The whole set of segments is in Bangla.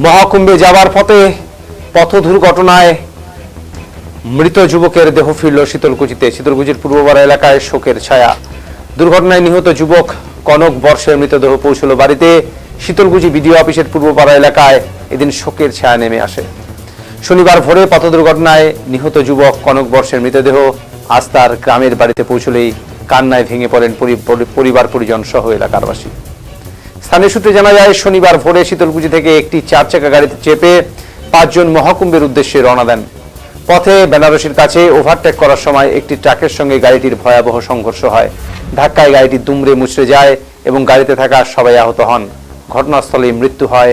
মহাকুম্ভে যাবার পথে পথ দুর্ঘটনায় মৃত যুবকের দেহ ফিরল শীতলকুচিতে। শীতলকুচির পূর্বপাড়া এলাকায় শোকের ছায়া। দুর্ঘটনায় নিহত যুবক কনক বর্ষের মৃতদেহ পৌঁছল বাড়িতে। শীতলকুচি বিডিও অফিসের পূর্বপাড়া এলাকায় এদিন শোকের ছায়া নেমে আসে। শনিবার ভোরে পথ দুর্ঘটনায় নিহত যুবক কনক বর্ষের মৃতদেহ আজ তার গ্রামের বাড়িতে পৌঁছলেই কান্নায় ভেঙে পড়েন পরিবার পরিজন সহ এলাকারবাসী। স্থানীয় সূত্রে জানা যায়, শনিবার ভোরে শীতলকুচি থেকে একটি 4 চাকা গাড়িতে চেপে 5 জন মহাকুম্ভের উদ্দেশ্যে রওনা দেন। পথে বেনারসির কাছে ওভারটেক করার সময় একটি ট্রাকের সঙ্গে গাড়িটির ভয়াবহ সংঘর্ষ হয়। ধাক্কায় গাড়িটি দুমড়ে মুচড়ে যায় এবং গাড়িতে থাকা সবাই আহত হন। ঘটনাস্থলেই মৃত্যু হয়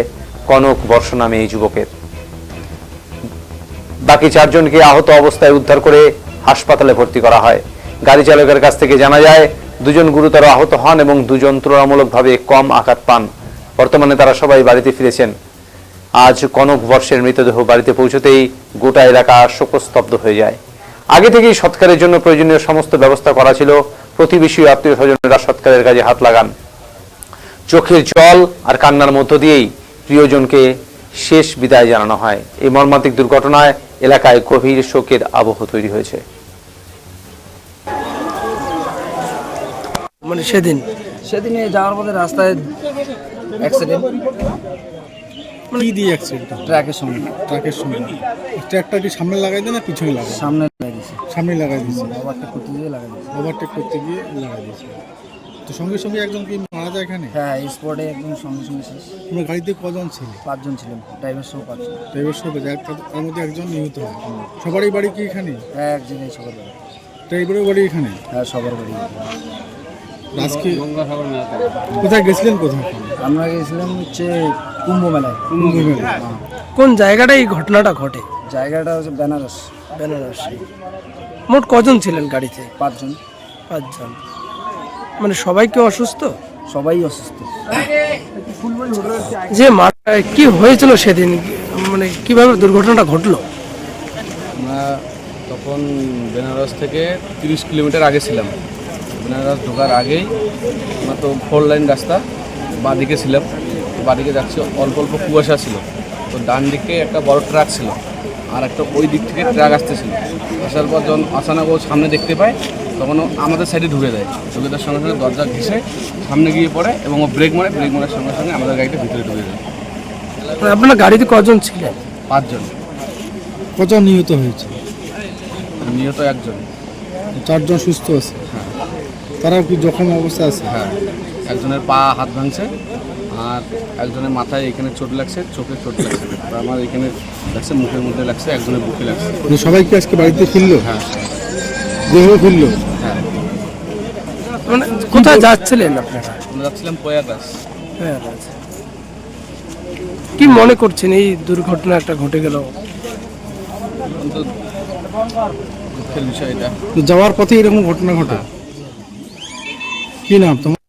কনক বর্ষ নামে এই যুবকের। বাকি 4 জনকে আহত অবস্থায় উদ্ধার করে হাসপাতালে ভর্তি করা হয়। গাড়ি চালকের কাছ থেকে জানা যায়, 2 জন গুরুতর আহত হন এবং 2 জন তুলনামূলকভাবে কম আঘাত পান। বর্তমানে তারা সবাই বাড়িতে ফিরেছেন। আজ কনক বর্ষের মৃতদেহ বাড়িতে পৌঁছতেই গোটা এলাকা শোকস্তব্ধ হয়ে যায়। আগে থেকেই সৎকারের জন্য প্রয়োজনীয় সমস্ত ব্যবস্থা করা ছিল। প্রতিবেশী আত্মীয় স্বজনেরা সৎকারের কাজে হাত লাগান। চোখের জল আর কান্নার মধ্য দিয়েই প্রিয়জনকে শেষ বিদায় জানানো হয়। এই মর্মান্তিক দুর্ঘটনায় এলাকায় গভীর শোকের আবহ তৈরি হয়েছে। মানে সেদিনে যাওয়ার পথে রাস্তায় অ্যাক্সিডেন্ট। কি দিয়ে অ্যাক্সিডেন্ট? ট্রাকের সঙ্গে। ট্রাকটা কি সামনে লাগাই দেয় না পিছনে লাগাই? সামনে লাগাই দিয়েছে। সামনে লাগাই দিয়েছে। ওভারটেক করতে গিয়ে লাগাই দিয়েছে। ওভারটেক করতে গিয়ে লাগাই দিয়েছে। তো সঙ্গে সঙ্গে একজন কি মারা যায় এখানে? হ্যাঁ, এই স্পটে একদম সঙ্গে সঙ্গে শেষ। তোমার গাড়িতে কজন ছিল? 5 জন ছিলেন, ড্রাইভার সহ 5 জন। ড্রাইভার সহ তার মধ্যে একজন নিহত হয়। সবারই বাড়ি কি এখানে? হ্যাঁ, এক জায়গায় সবার বাড়ি। ড্রাইভারের বাড়ি এখানে? হ্যাঁ, সবার বাড়ি। আজকে কোথায় গেছিলেন? কোথায়? আমরা গেছিলাম হচ্ছে কুম্ভ মেলায়। কুম্ভ মেলা। কোন জায়গাটায় এই ঘটনাটা ঘটে? জায়গাটা হচ্ছে বেনারস। মোট কজন ছিলেন গাড়িতে? 5 জন। 5 জন। মানে সবাই কি অসুস্থ? সবাই অসুস্থ। যে কি হয়েছিল সেদিন, মানে কিভাবে দুর্ঘটনাটা ঘটলো? আমরা তখন বেনারস থেকে 30 কিলোমিটার আগে ছিলাম। বেনারস ঢোকার আগেই আমরা তো 4 লাইন রাস্তা, বাঁদিকে ছিলাম। বাঁদিকে যাচ্ছি, অল্প অল্প কুয়াশা ছিল। তো ডান দিকে একটা বড় ট্রাক ছিল, আর একটা ওই দিক থেকে ট্রাক আসতেছিল। আসার পর যখন আচানক ও সামনে দেখতে পায়, তখন ও আমাদের সাইডে ঢুকে দেয়। ঢুকে দেওয়ার সঙ্গে সঙ্গে দরজা ঘেঁষে সামনে গিয়ে পড়ে এবং ও ব্রেক মারার সঙ্গে সঙ্গে আমাদের গাড়িটা ভিতরে ঢুকে যায়। মানে আপনার গাড়িতে কজন ছিলেন? 5 জন। কজন নিহত হয়েছে? নিহত 1 জন। 4 জন সুস্থ আছে। হ্যাঁ। তারাও কি জখম অবস্থা আছে? হ্যাঁ, একজনের পা হাত ভাঙছে, আর একজনের মাথায় এখানে চোট লাগছে, চোখে চোট লাগছে। আর আমার এখানে লাগছে, মুখের মধ্যে লাগছে, একজনের বুকে লাগছে। সবাই কি আজকে বাড়িতে ফিরলো? হ্যাঁ দেহ ফিরলো? হ্যাঁ। মানে কোথায় যাচ্ছিলেন আপনারা? আমরা যাচ্ছিলাম প্রয়াগরাজ। কি মনে করছেন এই দুর্ঘটনা একটা ঘটে গেল? অত্যন্ত দুঃখের বিষয় এটা। তো যাওয়ার পথে এরকম ঘটনা ঘটে? কি নাম তোমার?